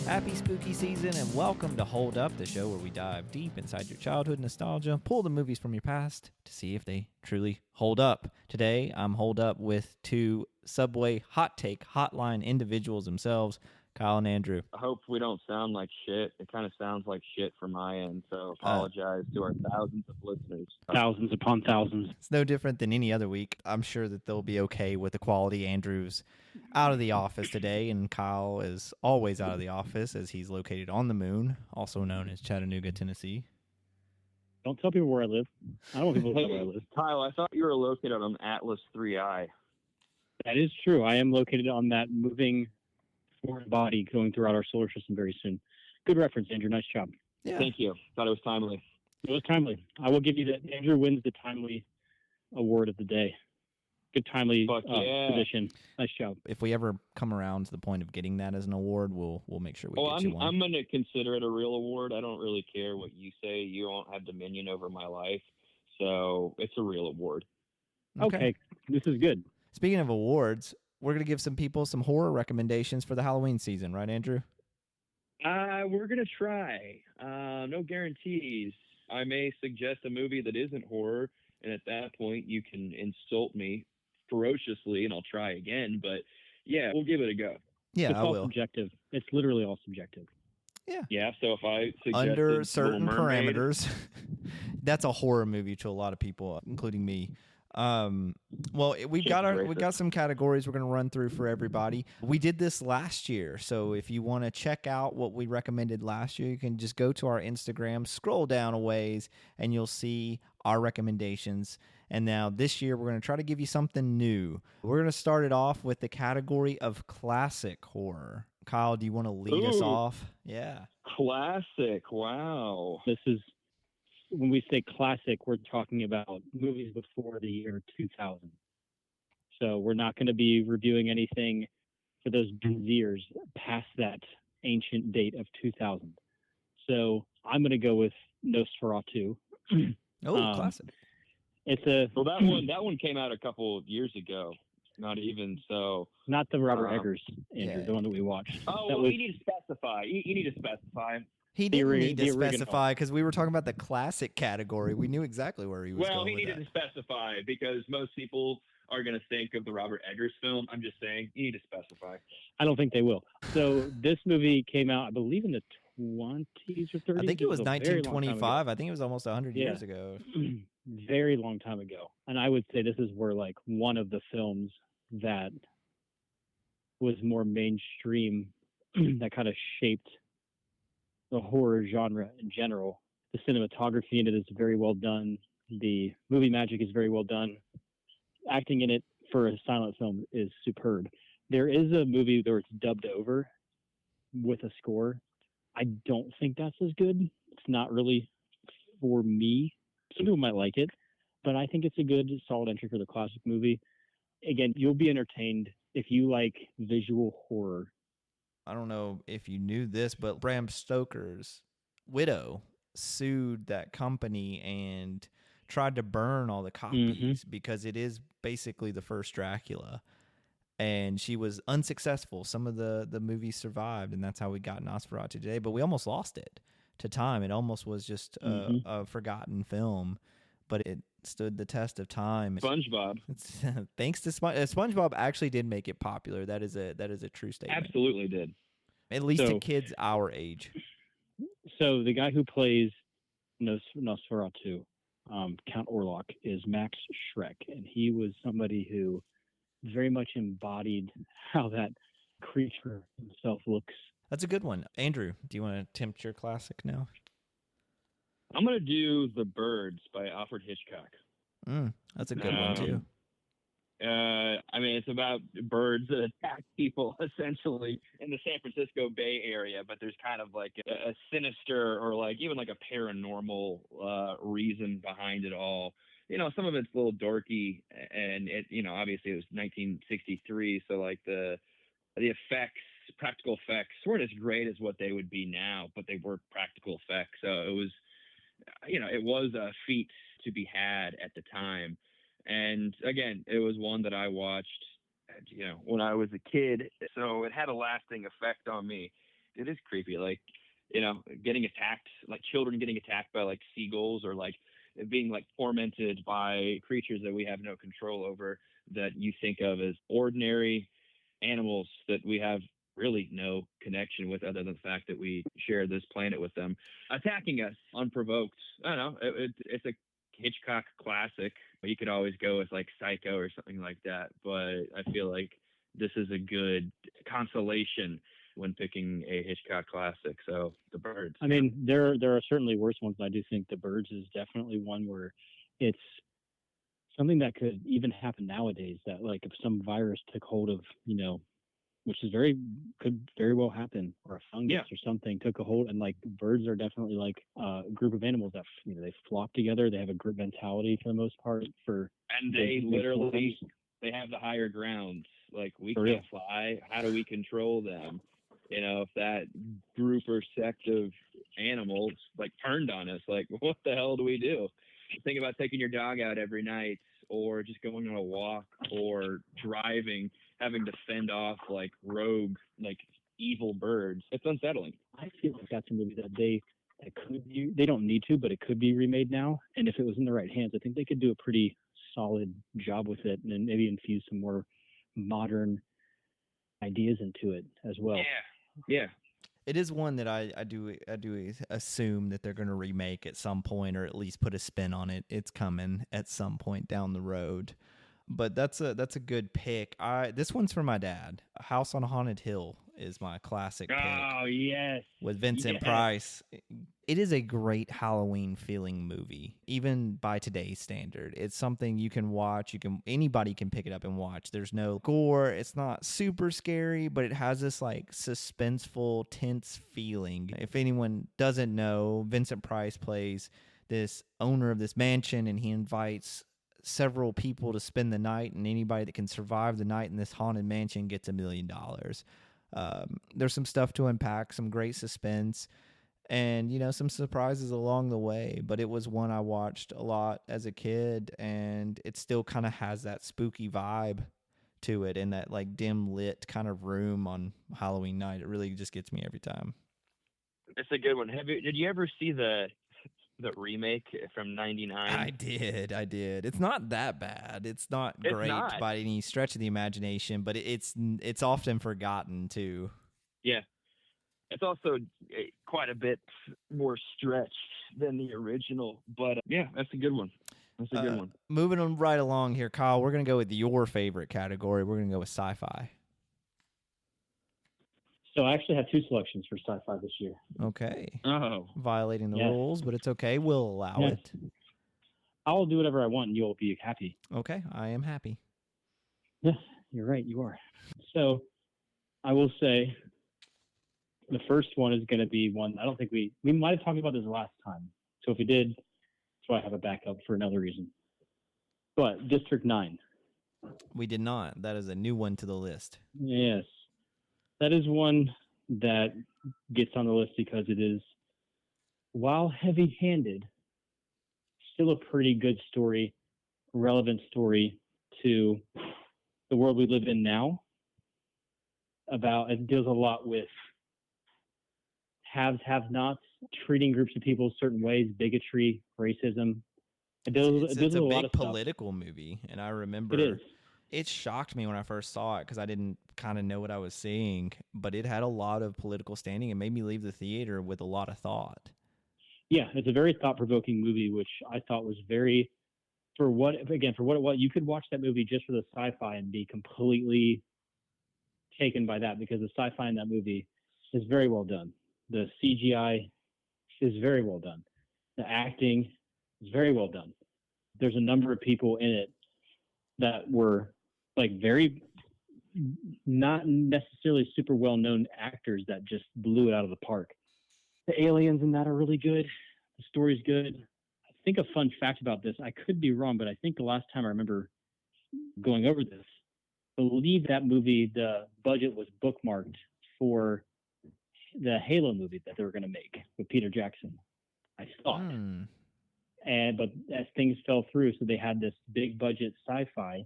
Happy spooky season and welcome to Hold Up, the show where we dive deep inside your childhood nostalgia, pull the movies from your past to see if they truly hold up. Today, I'm holed up with two Subway Hot Take Hotline individuals themselves, Kyle and Andrew. I hope we don't sound like shit. It kind of sounds like shit from my end, so apologize to our thousands of listeners. Thousands upon thousands. It's no different than any other week. I'm sure that they'll be okay with the quality. Andrew's out of the office today, and Kyle is always out of the office as he's located on the moon, also known as Chattanooga, Tennessee. Don't tell people where I live. I don't want people to know where I live. Kyle, I thought you were located on Atlas 3I. That is true. I am located on that moving foreign body going throughout our solar system very soon. Good reference, Andrew. Nice job. Yeah. Thank you. Thought it was timely. It was timely. I will give you that. Andrew wins the timely award of the day. Good timely tradition. Nice job. If we ever come around to the point of getting that as an award, we'll make sure we get you one. I'm going to consider it a real award. I don't really care what you say. You won't have dominion over my life, so it's a real award. Okay. This is good. Speaking of awards, we're going to give some people some horror recommendations for the Halloween season, right, Andrew? We're going to try. No guarantees. I may suggest a movie that isn't horror, and at that point, you can insult me ferociously, and I'll try again. But, yeah, we'll give it a go. Yeah, it's I all will. Subjective. It's literally all subjective. Yeah. Yeah, so if I suggest under certain parameters, that's a horror movie to a lot of people, including me. Well, we've got some categories we're going to run through for everybody. We did this last year, so if you want to check out what we recommended last year, you can just go to our Instagram, scroll down a ways, and you'll see our recommendations. And now this year, we're going to try to give you something new. We're going to start it off with the category of classic horror. Kyle, do you want to lead us off? Yeah. Classic. Wow. This is, when we say classic, we're talking about movies before the year 2000. So we're not going to be reviewing anything for those years past that ancient date of 2000. So I'm going to go with Nosferatu. Classic. That one came out a couple of years ago. Not even so. Not the Robert Eggers, Andrew, the one that we watched. You need to specify. You need to specify. He didn't need to specify because we were talking about the classic category. We knew exactly where he was going. Well, he needed to specify because most people are going to think of the Robert Eggers film. I'm just saying, you need to specify. I don't think they will. So this movie came out, I believe, in the 20s or 30s. I think it was 1925. I think it was almost 100 years ago. Very long time ago. And I would say this is where one of the films that was more mainstream that kind of shaped the horror genre in general. The cinematography in it is very well done. The movie magic is very well done. Acting in it for a silent film is superb. There is a movie where it's dubbed over with a score. I don't think that's as good. It's not really for me. Some people might like it, but I think it's a good, solid entry for the classic movie. Again, you'll be entertained if you like visual horror. I don't know if you knew this, but Bram Stoker's widow sued that company and tried to burn all the copies because it is basically the first Dracula. And she was unsuccessful. Some of the movies survived, and that's how we got Nosferatu today. But we almost lost it to time. It almost was just a forgotten film, but it stood the test of time. SpongeBob. Thanks to SpongeBob actually did make it popular. That is a true statement. Absolutely did. At least to kids our age. So the guy who plays Nosferatu, Count Orlok, is Max Schreck, and he was somebody who very much embodied how that creature himself looks. That's a good one. Andrew, do you want to attempt your classic now? I'm going to do The Birds by Alfred Hitchcock. That's a good one, too. It's about birds that attack people, essentially, in the San Francisco Bay Area, but there's kind of like a sinister or even like a paranormal reason behind it all. Some of it's a little dorky, and obviously it was 1963, so like the effects, practical effects weren't as great as what they would be now, but they were practical effects. So it was, it was a feat to be had at the time. And again, it was one that I watched, when I was a kid. So it had a lasting effect on me. it is creepy. Like, getting attacked, like children getting attacked by like seagulls, or like being like tormented by creatures that we have no control over, that you think of as ordinary animals that we have really no connection with, other than the fact that we share this planet with them, attacking us unprovoked. I don't know. It's a Hitchcock classic. You could always go with like Psycho or something like that, but I feel like this is a good consolation when picking a Hitchcock classic. So The Birds. I mean, there are certainly worse ones, but I do think The Birds is definitely one where it's something that could even happen nowadays. That like if some virus took hold of, which could very well happen, or a fungus or something took a hold, and like birds are definitely like a group of animals that they flock together. They have a group mentality for the most part. And they literally they have the higher ground. Like, we can't fly. How do we control them? If that group or sect of animals like turned on us, like what the hell do we do? Think about taking your dog out every night, or just going on a walk, or driving, having to fend off like rogue, like evil birds. It's unsettling. I feel like that's a movie that they don't need to, but it could be remade now. And if it was in the right hands, I think they could do a pretty solid job with it, and then maybe infuse some more modern ideas into it as well. Yeah. It is one that I do assume that they're going to remake at some point, or at least put a spin on it. It's coming at some point down the road. But that's a good pick. This one's for my dad. House on Haunted Hill is my classic pick. Oh, yes. With Vincent Price. It is a great Halloween feeling movie, even by today's standard. It's something you can watch. Anybody can pick it up and watch. There's no gore. It's not super scary, but it has this like suspenseful, tense feeling. If anyone doesn't know, Vincent Price plays this owner of this mansion, and he invites several people to spend the night, and anybody that can survive the night in this haunted mansion gets $1 million. There's some stuff to unpack, some great suspense, and some surprises along the way, but it was one I watched a lot as a kid, and it still kind of has that spooky vibe to it, and that like dim lit kind of room on Halloween night. It really just gets me every time. It's a good one. Did you ever see the remake from '99? I did. It's not that bad. It's not great by any stretch of the imagination, but it's often forgotten too. Yeah. It's also quite a bit more stretched than the original, but that's a good one. That's a good one. Moving on right along here, Kyle, we're going to go with your favorite category. We're going to go with sci-fi. So I actually have 2 selections for sci-fi this year. Okay. Oh. Violating the rules, but it's okay. We'll allow it. I'll do whatever I want, and you'll be happy. Okay. I am happy. Yeah, you're right. You are. So I will say the first one is going to be one I don't think we might have talked about this last time. So if we did, that's why I have a backup for another reason. But District 9. We did not. That is a new one to the list. Yes. That is one that gets on the list because it is, while heavy-handed, still a pretty good story, relevant story to the world we live in now. It deals a lot with haves, have-nots, treating groups of people certain ways, bigotry, racism. It's a big political movie, and I remember it is. It shocked me when I first saw it because I didn't kind of know what I was seeing, but it had a lot of political standing and made me leave the theater with a lot of thought. Yeah, it's a very thought-provoking movie, which I thought was very, for what you could watch that movie just for the sci-fi and be completely taken by that, because the sci-fi in that movie is very well done. The CGI is very well done. The acting is very well done. There's a number of people in it that were like very not necessarily super well-known actors that just blew it out of the park. The aliens in that are really good. The story's good. I think a fun fact about this, I could be wrong, but I think the last time I remember going over this, I believe that movie, the budget was bookmarked for the Halo movie that they were going to make with Peter Jackson, I thought. But as things fell through, so they had this big budget sci-fi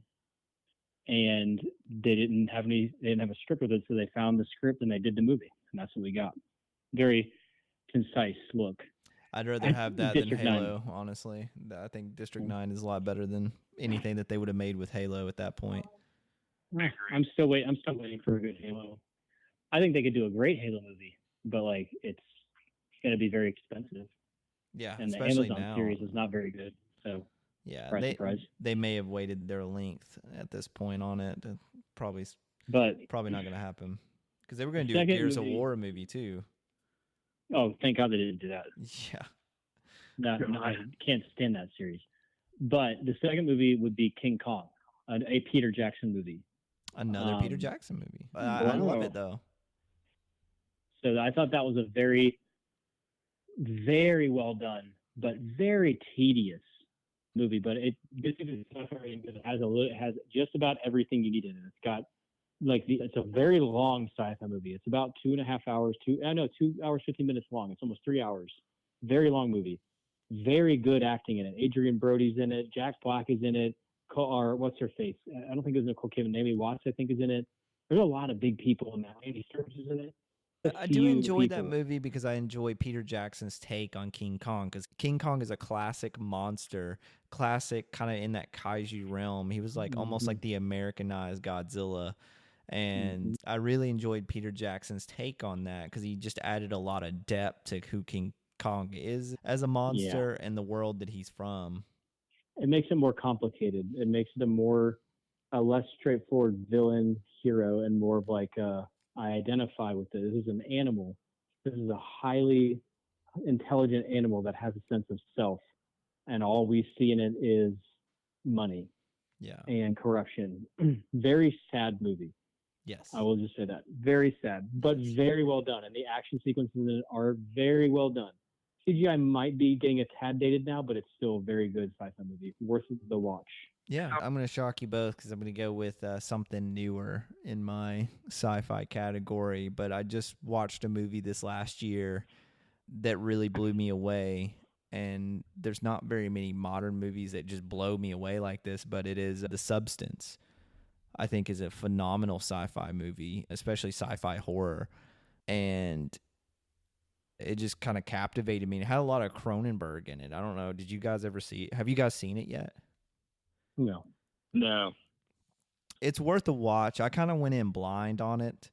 and they didn't have a script with it, so they found the script and they did the movie, and that's what we got. Very concise look. I'd rather have that than Halo, honestly. I think District 9 is a lot better than anything that they would have made with Halo at that point. I'm still waiting for a good Halo. I think they could do a great Halo movie, but like it's going to be very expensive. Yeah, and the especially Amazon now. series is not very good. So yeah, surprise. They may have waited their length at this point on it. Probably not going to happen because they were going to do a Gears of War movie too. Oh, thank God they didn't do that. Yeah. No, I can't stand that series. But the second movie would be King Kong, a Peter Jackson movie. Another Peter Jackson movie. I love it though. So I thought that was a very, very well done, but very tedious movie. But it has just about everything you need in it. It's got it's a very long sci-fi movie. It's about 2.5 hours. 2 hours 15 minutes long. It's almost 3 hours. Very long movie. Very good acting in it. Adrian Brody's in it. Jack Black is in it. Or what's her face? I don't think it was Nicole Kidman. Naomi Watts, I think, is in it. There's a lot of big people in that. Andy Serkis is in it. I do enjoy that movie because I enjoy Peter Jackson's take on King Kong, because King Kong is a classic monster, classic kind of in that kaiju realm. He was like almost like the Americanized Godzilla. And I really enjoyed Peter Jackson's take on that because he just added a lot of depth to who King Kong is as a monster and the world that he's from. It makes it more complicated. It makes it a less straightforward villain hero and more of like I identify with this. This is an animal. This is a highly intelligent animal that has a sense of self, and all we see in it is money and corruption. Very sad movie. Yes. I will just say that. Very sad, but very well done. And the action sequences in it are very well done. CGI might be getting a tad dated now, but it's still a very good sci-fi movie. Worth the watch. Yeah, I'm going to shock you both because I'm going to go with something newer in my sci-fi category. But I just watched a movie this last year that really blew me away. And there's not very many modern movies that just blow me away like this, but it is The Substance. I think is a phenomenal sci-fi movie, especially sci-fi horror. And it just kind of captivated me. It had a lot of Cronenberg in it. I don't know. Did you guys ever see it? Have you guys seen it yet? No. It's worth a watch. I kind of went in blind on it,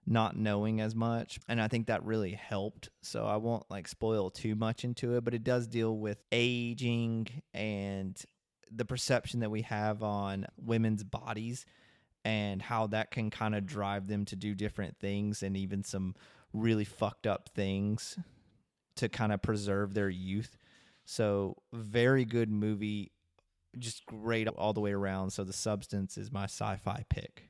not knowing as much, and I think that really helped. So I won't spoil too much into it, but it does deal with aging and the perception that we have on women's bodies and how that can kind of drive them to do different things and even some really fucked up things to kind of preserve their youth. So very good movie, just great all the way around. So The Substance is my sci-fi pick.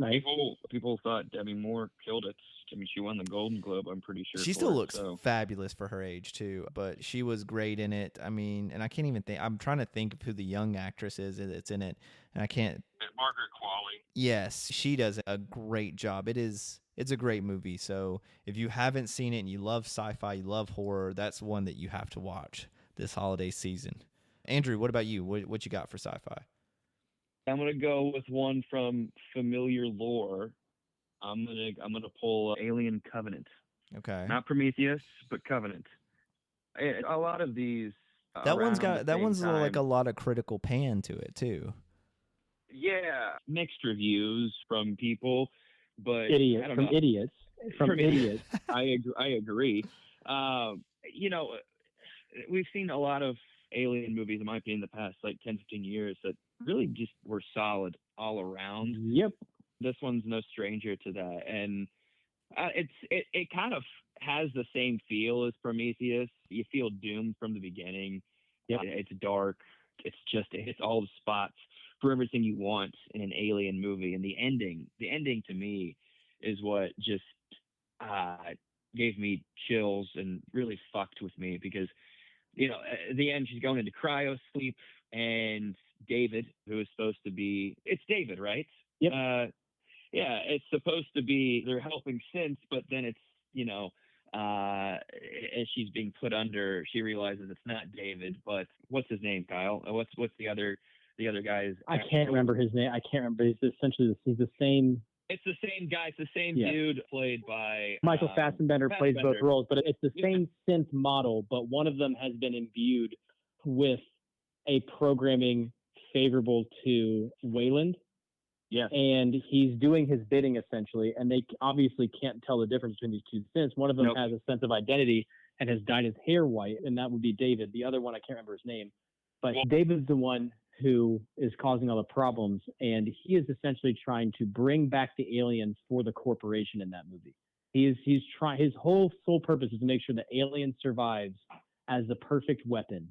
Nice. People thought Demi Moore killed it. I mean, she won the Golden Globe, I'm pretty sure. She still looks fabulous for her age, too. But she was great in it. I mean, and I can't even think. I'm trying to think of who the young actress is that's in it. And I can't. Margaret Qualley. Yes, she does a great job. It's a great movie. So if you haven't seen it and you love sci-fi, you love horror, that's one that you have to watch this holiday season. Andrew, what about you? What you got for sci-fi? I'm gonna go with one from familiar lore. I'm gonna pull Alien Covenant. Okay. Not Prometheus, but Covenant. A lot of these. That one's like a lot of critical pan to it too. Yeah, mixed reviews from people, but idiots. I agree. We've seen a lot of alien movies, in my opinion, in the past 10, 15 years that really just were solid all around. Yep. This one's no stranger to that, and it kind of has the same feel as Prometheus. You feel doomed from the beginning. Yep. It's dark. It hits all the spots for everything you want in an alien movie, and the ending to me is what just gave me chills and really fucked with me, because at the end she's going into cryo sleep, and David, who is supposed to be, it's David, right? Yep. It's supposed to be their helping sense, but then it's as she's being put under, she realizes it's not David, but what's his name, Kyle? What's the other the other guy is. I can't remember his name. I can't remember. He's essentially he's the same. It's the same guy. It's the same dude played by Michael Fassbender plays both roles, but it's the same synth model. But one of them has been imbued with a programming favorable to Weyland. Yeah. And he's doing his bidding essentially, and they obviously can't tell the difference between these two synths. One of them has a sense of identity and has dyed his hair white, and that would be David. The other one, I can't remember his name, but David's the one who is causing all the problems, and he is essentially trying to bring back the aliens for the corporation in that movie. He's trying. His whole sole purpose is to make sure the alien survives as the perfect weapon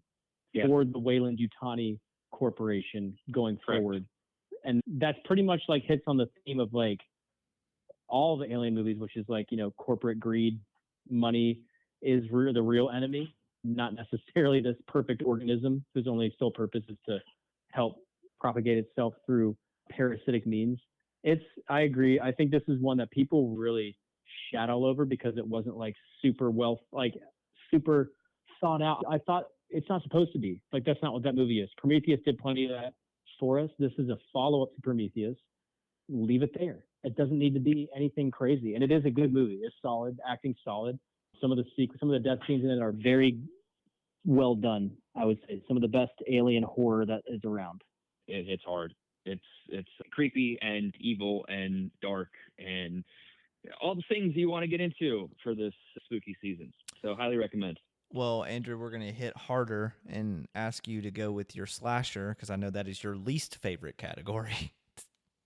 for the Weyland-Yutani Corporation going forward. And that's pretty much like hits on the theme of like all the alien movies, which is like, you know, corporate greed, money is the real enemy, not necessarily this perfect organism whose only sole purpose is to help propagate itself through parasitic means. I agree. I think this is one that people really shat all over because it wasn't like super thought out. I thought it's not supposed to be. Like, that's not what that movie is. Prometheus did plenty of that for us. This is a follow-up to Prometheus. Leave it there. It doesn't need to be anything crazy. And it is a good movie. It's solid, acting solid. Some of the death scenes in it are very well done, I would say. Some of the best alien horror that is around. It's hard. It's creepy and evil and dark and all the things you want to get into for this spooky season. So highly recommend. Well, Andrew, we're going to hit harder and ask you to go with your slasher because I know that is your least favorite category.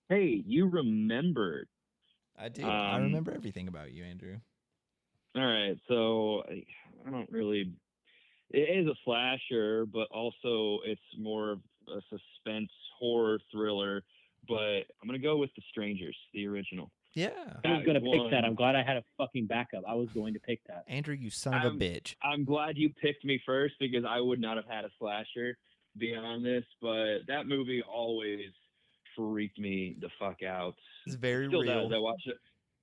Hey, you remembered. I do. I remember everything about you, Andrew. All right. So I don't really... It is a slasher, but also it's more of a suspense horror thriller. But I'm going to go with The Strangers, the original. Yeah. I was going to pick that. I'm glad I had a fucking backup. I was going to pick that. Andrew, you son of a bitch. I'm glad you picked me first because I would not have had a slasher beyond this, but that movie always freaked me the fuck out. It's very Still real. Does. I watched it.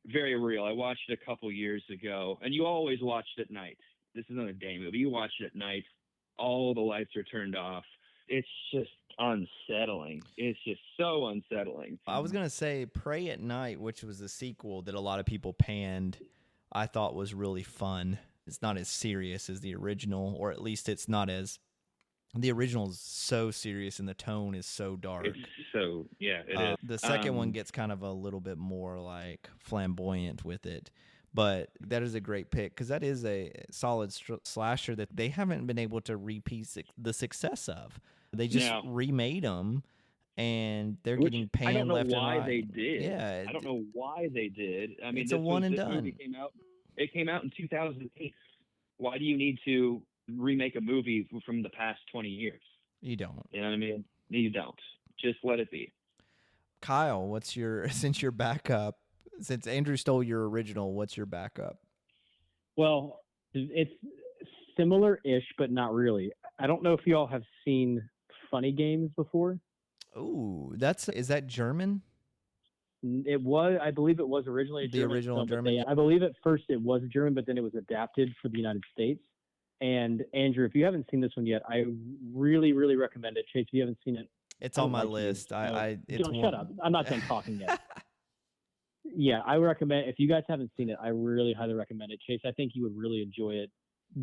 Very real. I watched it a couple years ago, and you always watched it at night. This is not a day movie. You watch it at night. All the lights are turned off. It's just unsettling. It's just so unsettling. I was going to say Prey at Night, which was the sequel that a lot of people panned, I thought was really fun. It's not as serious as the original, or at least it's not as... The original is so serious and the tone is so dark. It is. The second one gets kind of a little bit more like flamboyant with it. But that is a great pick because that is a solid slasher that they haven't been able to repeat the success of. They just remade them, and they're getting panned left and right. I don't know why they did. Yeah, I don't know why they did. I mean, it's a one and done. Movie came out in 2008. Why do you need to remake a movie from the past 20 years? You don't. You know what I mean? You don't. Just let it be. Kyle, what's your since Andrew stole your original, what's your backup? Well, it's similar-ish, but not really. I don't know if you all have seen Funny Games before. Oh, is that German? It was, I believe it was originally a German original film, German. I believe at first it was German, but then it was adapted for the United States. And Andrew, if you haven't seen this one yet, I really, really recommend it. Chase, if you haven't seen it, it's on my list. Shut up. I'm not done talking yet. Yeah, I recommend. If you guys haven't seen it, I really highly recommend it. Chase, I think you would really enjoy it,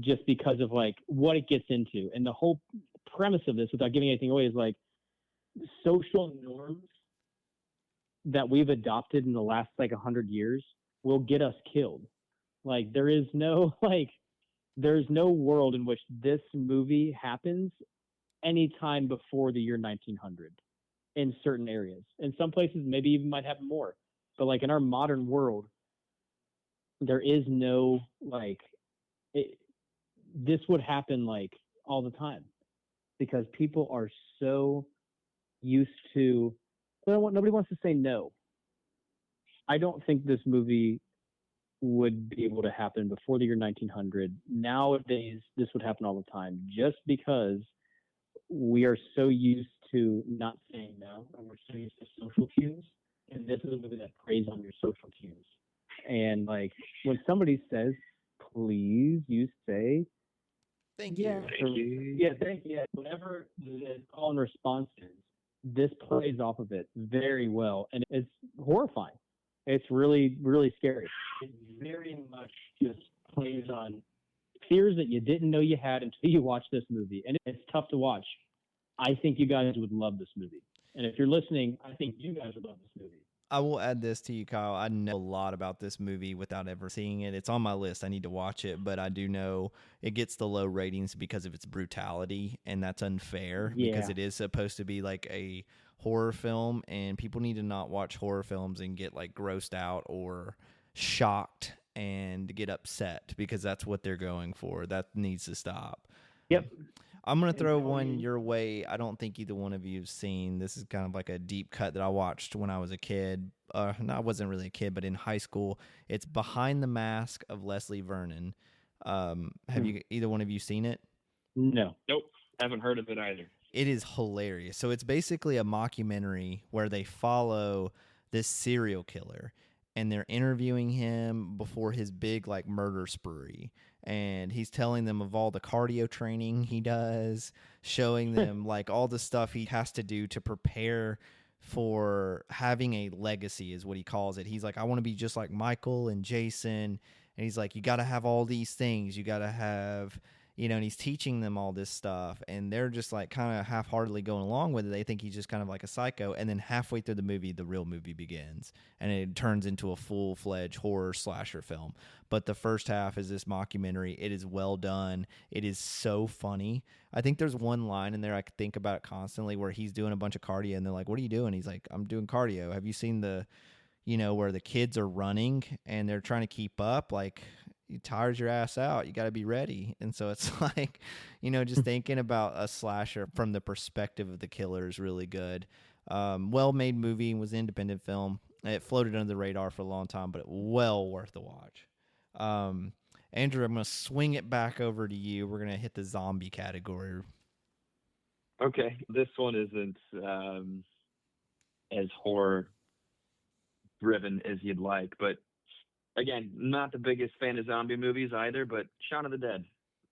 just because of like what it gets into, and the whole premise of this, without giving anything away, is like social norms that we've adopted in the last like 100 years will get us killed. Like there's no world in which this movie happens anytime before the year 1900 in certain areas. In some places, maybe even might happen more. But like in our modern world, there is no this would happen like all the time because people are so used to, nobody wants to say no. I don't think this movie would be able to happen before the year 1900. Nowadays, this would happen all the time just because we are so used to not saying no, and we're so used to social cues. And this is a movie that preys on your social cues. And like when somebody says, please, you say, thank you. Yeah, thank you. Whatever the call and response is, this plays off of it very well, and it's horrifying. It's really, really scary. It very much just plays on fears that you didn't know you had until you watched this movie, and it's tough to watch. I think you guys would love this movie, and if you're listening, I think you guys would love this movie. I will add this to you, Kyle. I know a lot about this movie without ever seeing it. It's on my list. I need to watch it, but I do know it gets the low ratings because of its brutality, and that's unfair because it is supposed to be like a horror film, and people need to not watch horror films and get like grossed out or shocked and get upset because that's what they're going for. That needs to stop. Yep. I'm going to throw one your way. I don't think either one of you have seen. This is kind of like a deep cut that I watched when I was a kid. No, I wasn't really a kid, but in high school. It's Behind the Mask of Leslie Vernon. Have you either one of you seen it? No. Nope. Haven't heard of it either. It is hilarious. So it's basically a mockumentary where they follow this serial killer and they're interviewing him before his big like murder spree. And he's telling them of all the cardio training he does, showing them like all the stuff he has to do to prepare for having a legacy is what he calls it. He's like, I want to be just like Michael and Jason. And he's like, you got to have all these things. You got to have, you know, and he's teaching them all this stuff. And they're just like kind of half-heartedly going along with it. They think he's just kind of like a psycho. And then halfway through the movie, the real movie begins. And it turns into a full-fledged horror slasher film. But the first half is this mockumentary. It is well done. It is so funny. I think there's one line in there I could think about constantly where he's doing a bunch of cardio. And they're like, what are you doing? He's like, I'm doing cardio. Have you seen the, you know, where the kids are running and they're trying to keep up? Like, it tires your ass out. You got to be ready. And so it's like, you know, just thinking about a slasher from the perspective of the killer is really good. Well-made movie, was an independent film. It floated under the radar for a long time, but well worth the watch. Andrew, I'm going to swing it back over to you. We're going to hit the zombie category. Okay. This one isn't as horror-driven as you'd like, but again, not the biggest fan of zombie movies either, but Shaun of the Dead.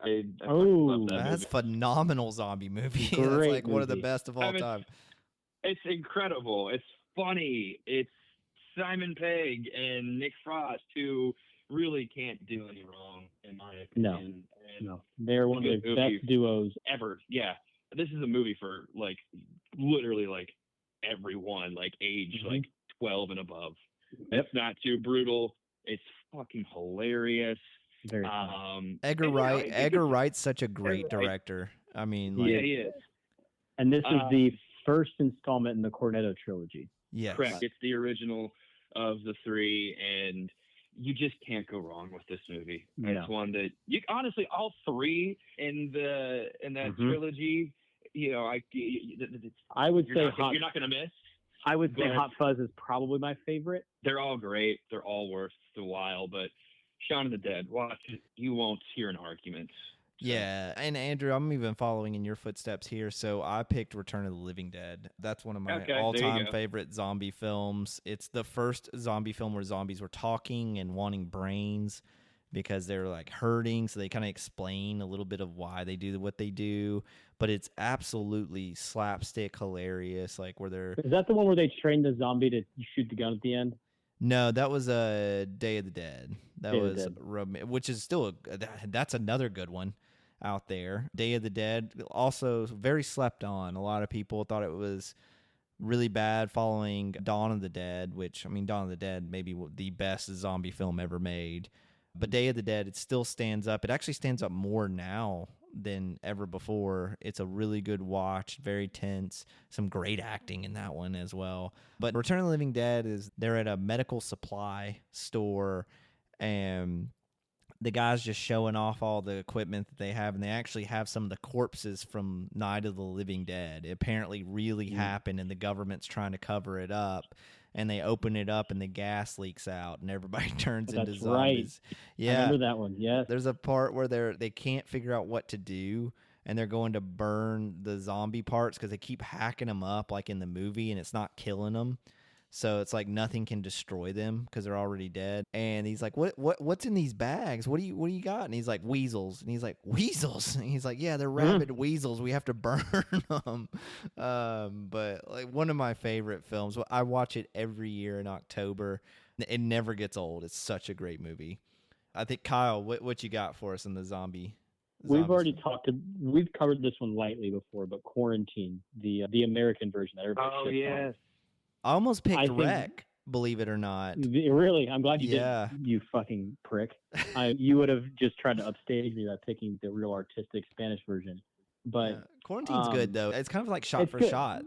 I love that that's movie. Phenomenal zombie movie. Great That's like movie. one of the best of all time. It's incredible. It's funny. It's Simon Pegg and Nick Frost, who really can't do any wrong, in my opinion. No, they're one of the best duos ever. Yeah, this is a movie for like literally like everyone, like age like 12 and above. Yep. It's not too brutal. It's fucking hilarious. Very Edgar Wright. Edgar Wright's such a great director. I mean, like, yeah, he is. And this is the first installment in the Cornetto trilogy. Yes. Correct. It's the original of the three, and you just can't go wrong with this movie. It's one that you honestly, all three in that trilogy, you know, I would say you're not going to miss. I would say Hot Fuzz is probably my favorite. They're all great. They're all worth the while, but Shaun of the Dead, watch it. You won't hear an argument. Yeah, and Andrew, I'm even following in your footsteps here. So I picked Return of the Living Dead. That's one of my all-time favorite zombie films. It's the first zombie film where zombies were talking and wanting brains because they're like hurting. So they kind of explain a little bit of why they do what they do. But it's absolutely slapstick hilarious. Like where they're... Is that the one where they train the zombie to shoot the gun at the end? No, that was a Day of the Dead. That was which is still that's another good one out there. Day of the Dead, also very slept on. A lot of people thought it was really bad following Dawn of the Dead, which, I mean, Dawn of the Dead may be the best zombie film ever made. But Day of the Dead, it still stands up. It actually stands up more now than ever before. It's a really good watch, very tense, some great acting in that one as well. But Return of the Living Dead is they're at a medical supply store and the guy's just showing off all the equipment that they have, and they actually have some of the corpses from Night of the Living Dead. It apparently really happened, and the government's trying to cover it up. And they open it up, and the gas leaks out, and everybody turns into zombies. Right. Yeah, I remember that one. Yes. There's a part where they can't figure out what to do, and they're going to burn the zombie parts because they keep hacking them up like in the movie, and it's not killing them. So it's like nothing can destroy them because they're already dead. And he's like, what's in these bags? What do you got? And he's like, weasels. And he's like, weasels? And he's like, yeah, they're rabid weasels. We have to burn them. But like one of my favorite films. I watch it every year in October. It never gets old. It's such a great movie. I think Kyle, what you got for us in the zombie? We've already we've covered this one lightly before, but Quarantine, the American version that everybody Oh yes. I almost picked Wreck, believe it or not. Really? I'm glad you did. You fucking prick. You would have just tried to upstage me by picking the real artistic Spanish version. But Quarantine's good though. It's kind of like shot for shot,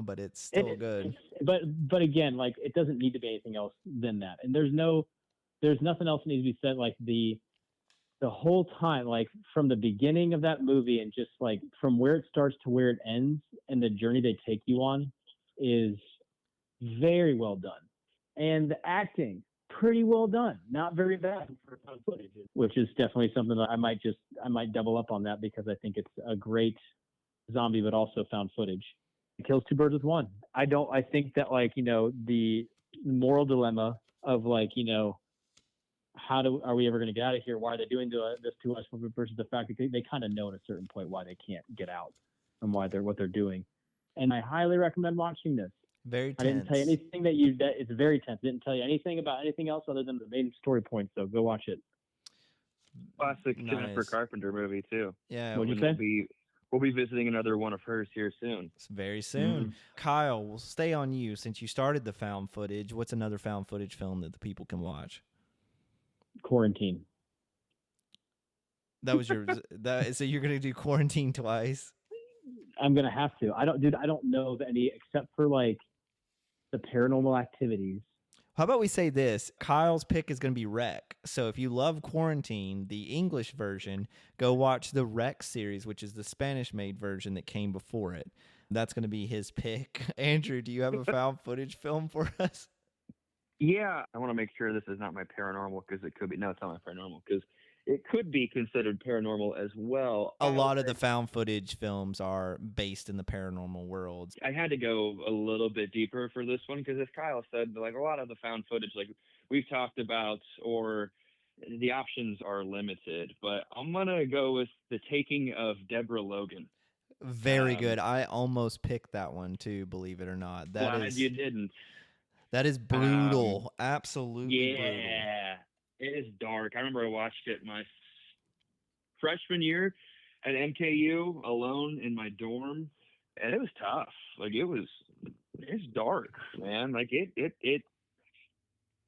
but it's still good. But again, like it doesn't need to be anything else than that. And there's nothing else that needs to be said. Like the whole time, like from the beginning of that movie and just like from where it starts to where it ends and the journey they take you on is very well done. And the acting, pretty well done. Not very bad for found footage, which is definitely something that I might double up on that because I think it's a great zombie, but also found footage. It kills two birds with one. I think that like, the moral dilemma of like, are we ever going to get out of here? Why are they doing this to us versus the fact that they kind of know at a certain point why they can't get out and what they're doing. And I highly recommend watching this. Very tense. I didn't tell you anything that it's very tense. Didn't tell you anything about anything else other than the main story points. So go watch it. Classic Jennifer Carpenter movie too. Yeah. What'd you say? We'll be visiting another one of hers here soon. Very soon. Mm-hmm. Kyle, we'll stay on you since you started the found footage. What's another found footage film that the people can watch? Quarantine. That was your. So you're gonna do Quarantine twice? I'm gonna have to. I don't know of any except for like the Paranormal Activities. How about we say this? Kyle's pick is going to be Wreck. So if you love Quarantine, the English version, go watch the Wreck series, which is the Spanish-made version that came before it. That's going to be his pick. Andrew, do you have a found footage film for us? Yeah, I want to make sure this is not my paranormal because it could be. No, it's not my paranormal because it could be considered paranormal as well. A lot of the found footage films are based in the paranormal world. I had to go a little bit deeper for this one because, as Kyle said, like a lot of the found footage, like we've talked about, or the options are limited. But I'm gonna go with The Taking of Deborah Logan. Very good. I almost picked that one too. Believe it or not, glad you didn't. That is brutal. Absolutely brutal. Yeah. It is dark. I remember I watched it my freshman year at MKU alone in my dorm, and it was tough. Like it's dark, man. Like it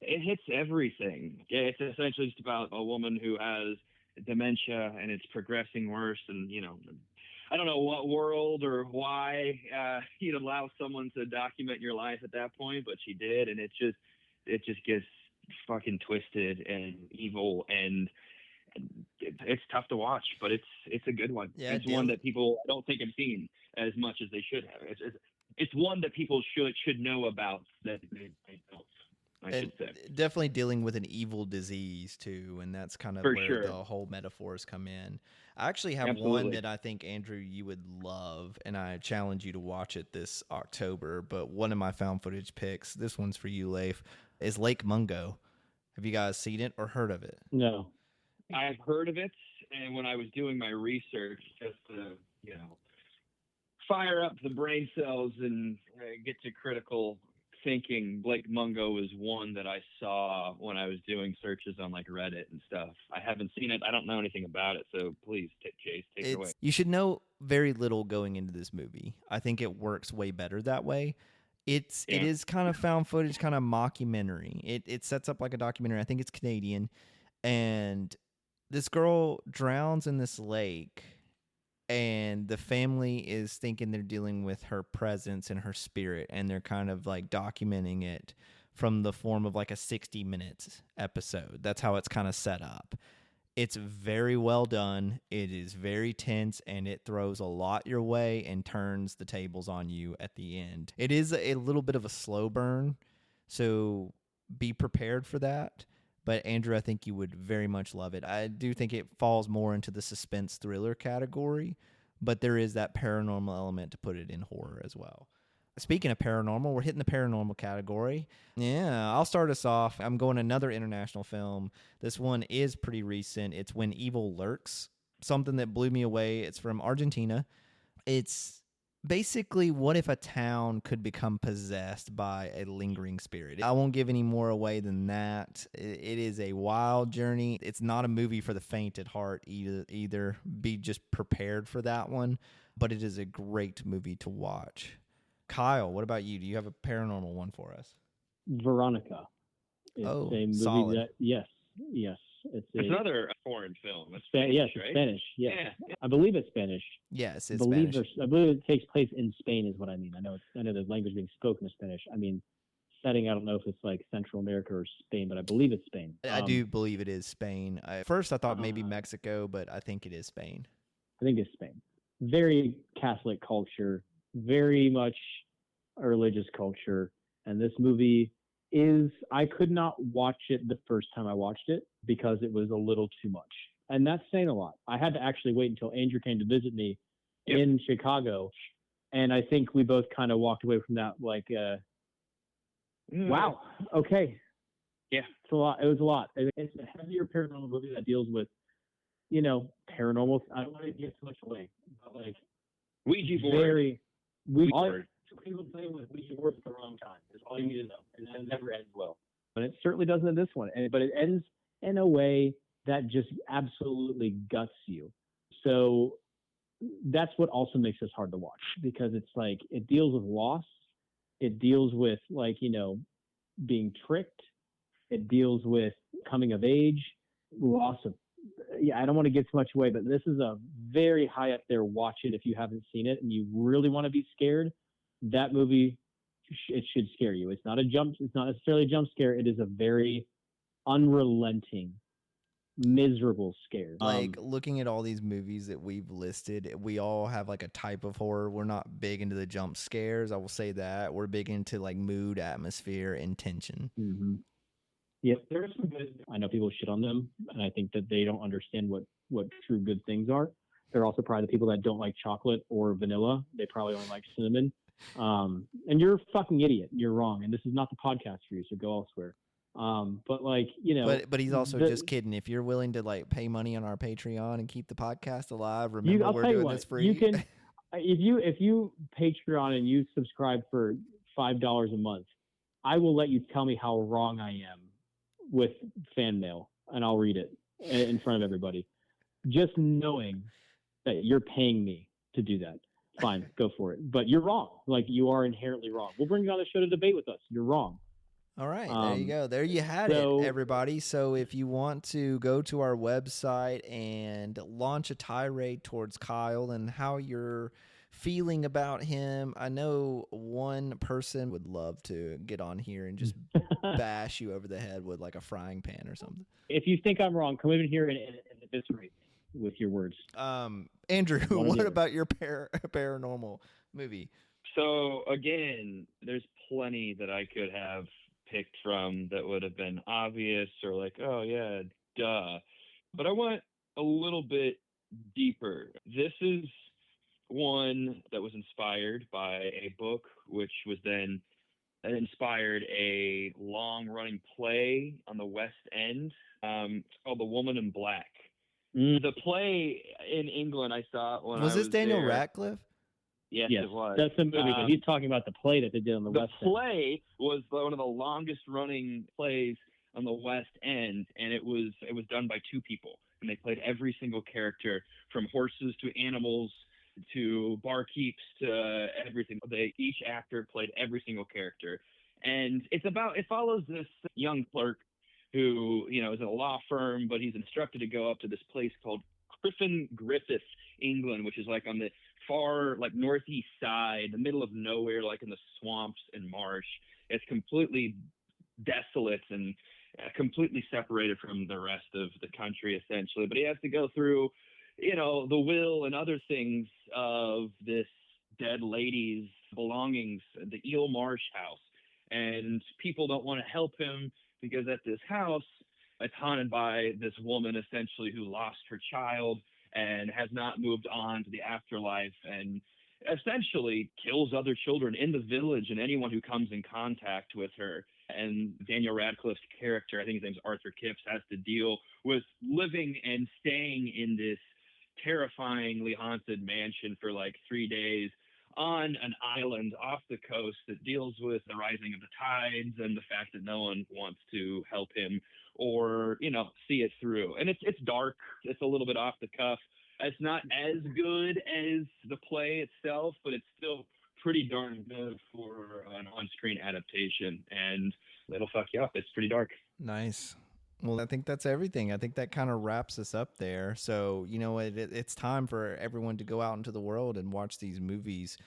hits everything. It's essentially just about a woman who has dementia and it's progressing worse. And I don't know what world or why you'd allow someone to document your life at that point, but she did, and it just gets fucking twisted and evil, and it's tough to watch, but it's a good one. Yeah, it's one that people I don't think have seen as much as they should have. It's one that people should know about that they don't. I should say. Definitely dealing with an evil disease too, and that's kind of the whole metaphors come in. I actually have one that I think, Andrew, you would love, and I challenge you to watch it this October. But one of my found footage picks, this one's for you, Leif, is Lake Mungo. Have you guys seen it or heard of it? No. I've heard of it, and when I was doing my research, just to, fire up the brain cells and get to critical thinking, Lake Mungo is one that I saw when I was doing searches on like Reddit and stuff. I haven't seen it. I don't know anything about it, so please, Chase, take it away. You should know very little going into this movie. I think it works way better that way. It is kind of found footage, kind of mockumentary. It sets up like a documentary. I think it's Canadian, and this girl drowns in this lake, and the family is thinking they're dealing with her presence and her spirit, and they're kind of like documenting it from the form of like a 60 minutes episode. That's how it's kind of set up. It's very well done. It is very tense, and it throws a lot your way and turns the tables on you at the end. It is a little bit of a slow burn, so be prepared for that. But Andrew, I think you would very much love it. I do think it falls more into the suspense thriller category, but there is that paranormal element to put it in horror as well. Speaking of paranormal, we're hitting the paranormal category. Yeah, I'll start us off. I'm going another international film. This one is pretty recent. It's When Evil Lurks, something that blew me away. It's from Argentina. It's basically, what if a town could become possessed by a lingering spirit? I won't give any more away than that. It is a wild journey. It's not a movie for the faint at heart either. Be just prepared for that one. But it is a great movie to watch. Kyle, what about you? Do you have a paranormal one for us? Veronica. It's a movie solid. that, yes. It's another foreign film. It's Spanish, Spanish, yes, right? it's Spanish. Yes. Yeah. I believe it's Spanish. Yes, it's I believe Spanish. I believe it takes place in Spain is what I mean. I know the language being spoken is Spanish. I mean, setting, I don't know if it's like Central America or Spain, but I believe it's Spain. I do believe it is Spain. First, I thought maybe Mexico, but I think it is Spain. I think it's Spain. Very Catholic culture, very much a religious culture. And this movie I could not watch it the first time I watched it because it was a little too much. And that's saying a lot. I had to actually wait until Andrew came to visit me in Chicago. And I think we both kind of walked away from that like, wow, okay. Yeah. It's a lot. It was a lot. It's a heavier paranormal movie that deals with, paranormal. I don't want to give too much away, but like Ouija board. People play with Ouija boards at the wrong time. That's all you need to know, and that never ends well. But it certainly doesn't in this one. But it ends in a way that just absolutely guts you. So that's what also makes this hard to watch, because it's like it deals with loss, it deals with being tricked, it deals with coming of age, loss of. Yeah, I don't want to give too much away, but this is a very high up there. Watch it if you haven't seen it and you really want to be scared. That movie, it should scare you. It's not necessarily a jump scare. It is a very unrelenting, miserable scare. Like looking at all these movies that we've listed, we all have like a type of horror. We're not big into the jump scares. I will say that we're big into like mood, atmosphere, and tension. Mm-hmm. Yeah, there are some good. I know people shit on them, and I think that they don't understand what true good things are. They're also probably the people that don't like chocolate or vanilla. They probably only like cinnamon. And you're a fucking idiot. You're wrong. And this is not the podcast for you, so go elsewhere. But like, But he's also just kidding. If you're willing to like pay money on our Patreon and keep the podcast alive, remember we're doing this free. You can, if you Patreon and you subscribe for $5 a month, I will let you tell me how wrong I am with fan mail, and I'll read it in front of everybody. Just knowing that you're paying me to do that. Fine, go for it. But you're wrong. Like, you are inherently wrong. We'll bring you on the show to debate with us. You're wrong. All right, there you go. There you had it, everybody. So if you want to go to our website and launch a tirade towards Kyle and how you're feeling about him, I know one person would love to get on here and just bash you over the head with like a frying pan or something. If you think I'm wrong, come in here and eviscerate me with your words. Andrew, what about your paranormal movie? So again, there's plenty that I could have picked from that would have been obvious or like, oh yeah, duh. But I went a little bit deeper. This is one that was inspired by a book, which was then inspired a long-running play on the West End. It's called The Woman in Black. The play in England I saw when was this Daniel Radcliffe? Yes, it was. That's the movie, but he's talking about the play that they did on the West End. The play was one of the longest running plays on the West End, and it was done by two people, and they played every single character, from horses to animals to barkeeps to everything. Each actor played every single character, and it follows this young clerk who is in a law firm, but he's instructed to go up to this place called Criffin Griffith, England, which is like on the far northeast side, the middle of nowhere, like in the swamps and marsh. It's completely desolate and completely separated from the rest of the country, essentially. But he has to go through, the will and other things of this dead lady's belongings, the Eel Marsh house. And people don't want to help him because at this house, it's haunted by this woman, essentially, who lost her child and has not moved on to the afterlife. And essentially kills other children in the village and anyone who comes in contact with her. And Daniel Radcliffe's character, I think his name's Arthur Kipps, has to deal with living and staying in this terrifyingly haunted mansion for like 3 days on an island off the coast that deals with the rising of the tides and the fact that no one wants to help him or, see it through. And it's dark. It's a little bit off the cuff. It's not as good as the play itself, but it's still pretty darn good for an on-screen adaptation, and it'll fuck you up. It's pretty dark. Nice. Well, I think that's everything. I think that kind of wraps us up there. So, it's time for everyone to go out into the world and watch these movies.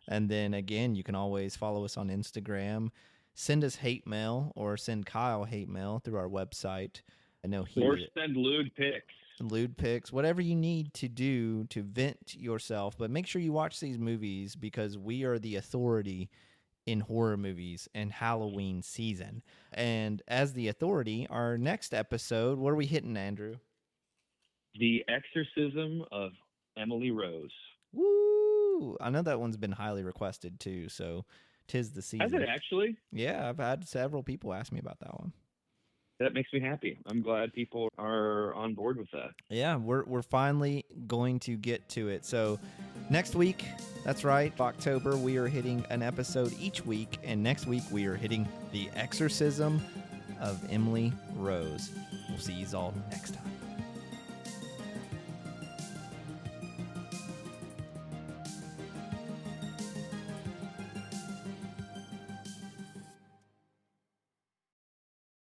And then again, you can always follow us on Instagram, send us hate mail or send Kyle hate mail through our website. I know or send lewd pics, whatever you need to do to vent yourself. But make sure you watch these movies because we are the authority in horror movies and Halloween season. And as the authority, our next episode, what are we hitting, Andrew? The Exorcism of Emily Rose. Woo! I know that one's been highly requested too, so 'tis the season. Has it actually? Yeah, I've had several people ask me about that one. That makes me happy. I'm glad people are on board with that. Yeah, we're finally going to get to it. So next week, that's right, October, we are hitting an episode each week. And next week, we are hitting The Exorcism of Emily Rose. We'll see you all next time.